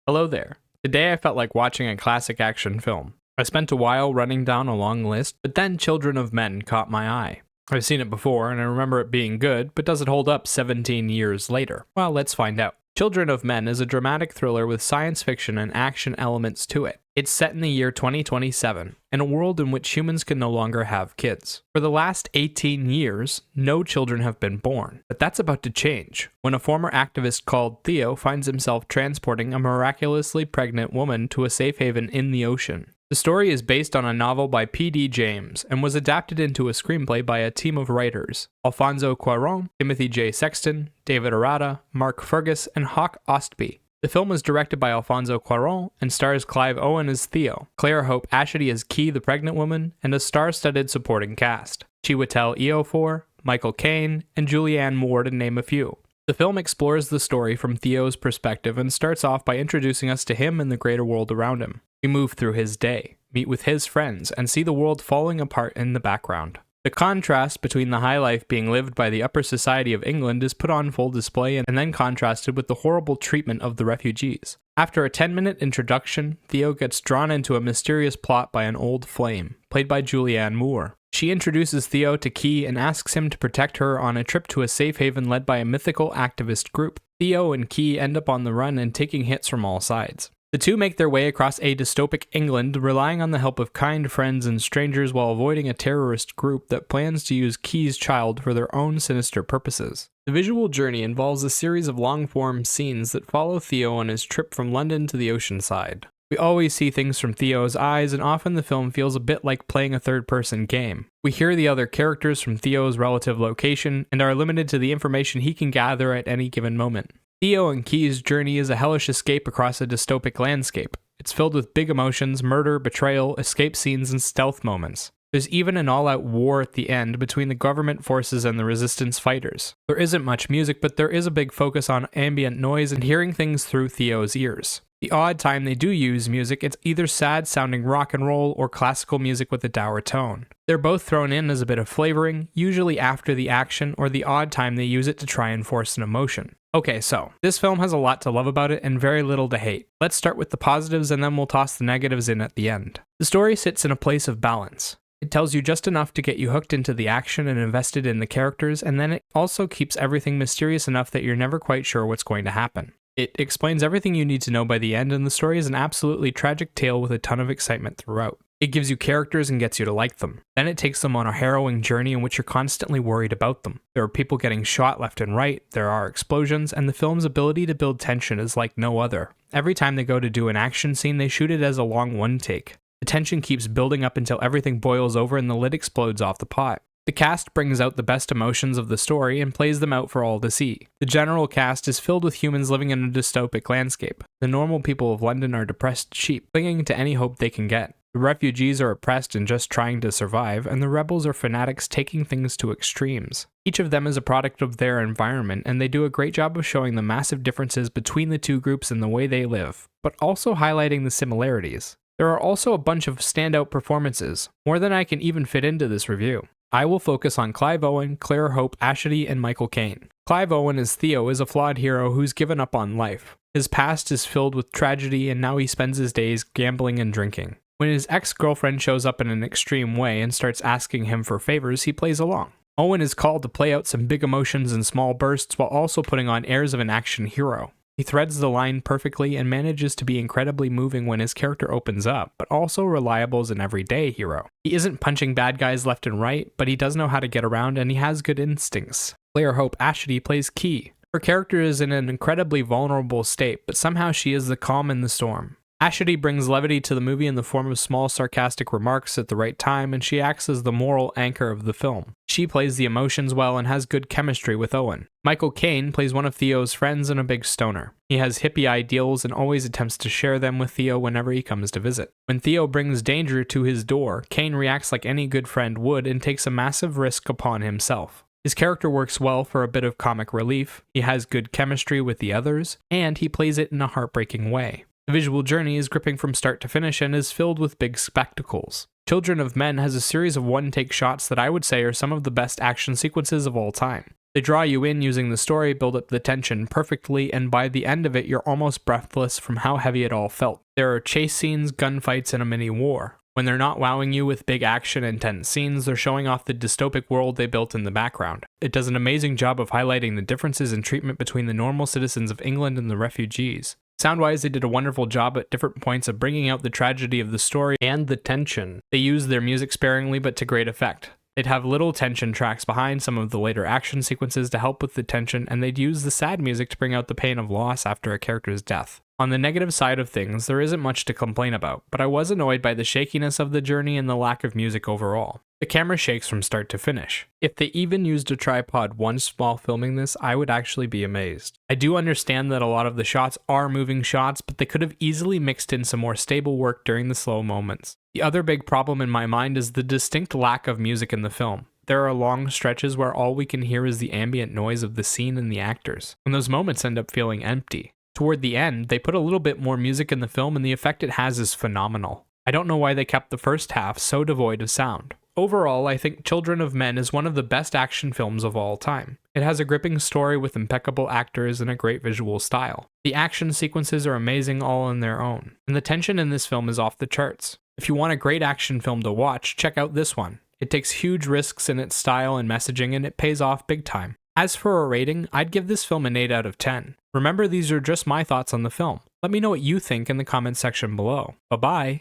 Hello there. Today I felt like watching a classic action film. I spent a while running down a long list, but then Children of Men caught my eye. I've seen it before and I remember it being good, but does it hold up 17 years later? Well, let's find out. Children of Men is a dramatic thriller with science fiction and action elements to it. It's set in the year 2027, in a world in which humans can no longer have kids. For the last 18 years, no children have been born. But that's about to change, when a former activist called Theo finds himself transporting a miraculously pregnant woman to a safe haven in the ocean. The story is based on a novel by P.D. James and was adapted into a screenplay by a team of writers: Alfonso Cuarón, Timothy J. Sexton, David Arata, Mark Fergus, and Hawk Ostby. The film was directed by Alfonso Cuarón and stars Clive Owen as Theo, Claire Hope Ashity as Key the pregnant woman, and a star-studded supporting cast: Chiwetel Ejiofor, Michael Caine, and Julianne Moore to name a few. The film explores the story from Theo's perspective and starts off by introducing us to him and the greater world around him. We move through his day, meet with his friends, and see the world falling apart in the background. The contrast between the high life being lived by the upper society of England is put on full display and then contrasted with the horrible treatment of the refugees. After a 10-minute introduction, Theo gets drawn into a mysterious plot by an old flame, played by Julianne Moore. She introduces Theo to Key and asks him to protect her on a trip to a safe haven led by a mythical activist group. Theo and Key end up on the run and taking hits from all sides. The two make their way across a dystopic England, relying on the help of kind friends and strangers while avoiding a terrorist group that plans to use Key's child for their own sinister purposes. The visual journey involves a series of long-form scenes that follow Theo on his trip from London to the ocean side. We always see things from Theo's eyes, and often the film feels a bit like playing a third-person game. We hear the other characters from Theo's relative location, and are limited to the information he can gather at any given moment. Theo and Key's journey is a hellish escape across a dystopic landscape. It's filled with big emotions, murder, betrayal, escape scenes, and stealth moments. There's even an all-out war at the end between the government forces and the resistance fighters. There isn't much music, but there is a big focus on ambient noise and hearing things through Theo's ears. The odd time they do use music, it's either sad-sounding rock and roll or classical music with a dour tone. They're both thrown in as a bit of flavoring, usually after the action or the odd time they use it to try and force an emotion. Okay, so, this film has a lot to love about it and very little to hate. Let's start with the positives and then we'll toss the negatives in at the end. The story sits in a place of balance. It tells you just enough to get you hooked into the action and invested in the characters, and then it also keeps everything mysterious enough that you're never quite sure what's going to happen. It explains everything you need to know by the end, and the story is an absolutely tragic tale with a ton of excitement throughout. It gives you characters and gets you to like them. Then it takes them on a harrowing journey in which you're constantly worried about them. There are people getting shot left and right, there are explosions, and the film's ability to build tension is like no other. Every time they go to do an action scene, they shoot it as a long one take. The tension keeps building up until everything boils over and the lid explodes off the pot. The cast brings out the best emotions of the story and plays them out for all to see. The general cast is filled with humans living in a dystopic landscape. The normal people of London are depressed sheep, clinging to any hope they can get. The refugees are oppressed and just trying to survive, and the rebels are fanatics taking things to extremes. Each of them is a product of their environment, and they do a great job of showing the massive differences between the two groups and the way they live, but also highlighting the similarities. There are also a bunch of standout performances, more than I can even fit into this review. I will focus on Clive Owen, Claire Hope Ashity, and Michael Caine. Clive Owen as Theo is a flawed hero who's given up on life. His past is filled with tragedy and now he spends his days gambling and drinking. When his ex-girlfriend shows up in an extreme way and starts asking him for favors, he plays along. Owen is called to play out some big emotions in small bursts while also putting on airs of an action hero. He threads the line perfectly and manages to be incredibly moving when his character opens up, but also reliable as an everyday hero. He isn't punching bad guys left and right, but he does know how to get around and he has good instincts. Claire Hope Ashity plays Key. Her character is in an incredibly vulnerable state, but somehow she is the calm in the storm. Ashity brings levity to the movie in the form of small sarcastic remarks at the right time, and she acts as the moral anchor of the film. She plays the emotions well and has good chemistry with Owen. Michael Caine plays one of Theo's friends and a big stoner. He has hippie ideals and always attempts to share them with Theo whenever he comes to visit. When Theo brings danger to his door, Caine reacts like any good friend would and takes a massive risk upon himself. His character works well for a bit of comic relief, he has good chemistry with the others, and he plays it in a heartbreaking way. The visual journey is gripping from start to finish and is filled with big spectacles. Children of Men has a series of one-take shots that I would say are some of the best action sequences of all time. They draw you in using the story, build up the tension perfectly, and by the end of it, you're almost breathless from how heavy it all felt. There are chase scenes, gunfights, and a mini war. When they're not wowing you with big action and tense scenes, they're showing off the dystopic world they built in the background. It does an amazing job of highlighting the differences in treatment between the normal citizens of England and the refugees. Sound-wise, they did a wonderful job at different points of bringing out the tragedy of the story and the tension. They used their music sparingly but to great effect. They'd have little tension tracks behind some of the later action sequences to help with the tension, and they'd use the sad music to bring out the pain of loss after a character's death. On the negative side of things, there isn't much to complain about, but I was annoyed by the shakiness of the journey and the lack of music overall. The camera shakes from start to finish. If they even used a tripod once while filming this, I would actually be amazed. I do understand that a lot of the shots are moving shots, but they could have easily mixed in some more stable work during the slow moments. The other big problem in my mind is the distinct lack of music in the film. There are long stretches where all we can hear is the ambient noise of the scene and the actors, and those moments end up feeling empty. Toward the end, they put a little bit more music in the film, and the effect it has is phenomenal. I don't know why they kept the first half so devoid of sound. Overall, I think Children of Men is one of the best action films of all time. It has a gripping story with impeccable actors and a great visual style. The action sequences are amazing all on their own, and the tension in this film is off the charts. If you want a great action film to watch, check out this one. It takes huge risks in its style and messaging, and it pays off big time. As for a rating, I'd give this film an 8 out of 10. Remember, these are just my thoughts on the film. Let me know what you think in the comments section below. Bye-bye!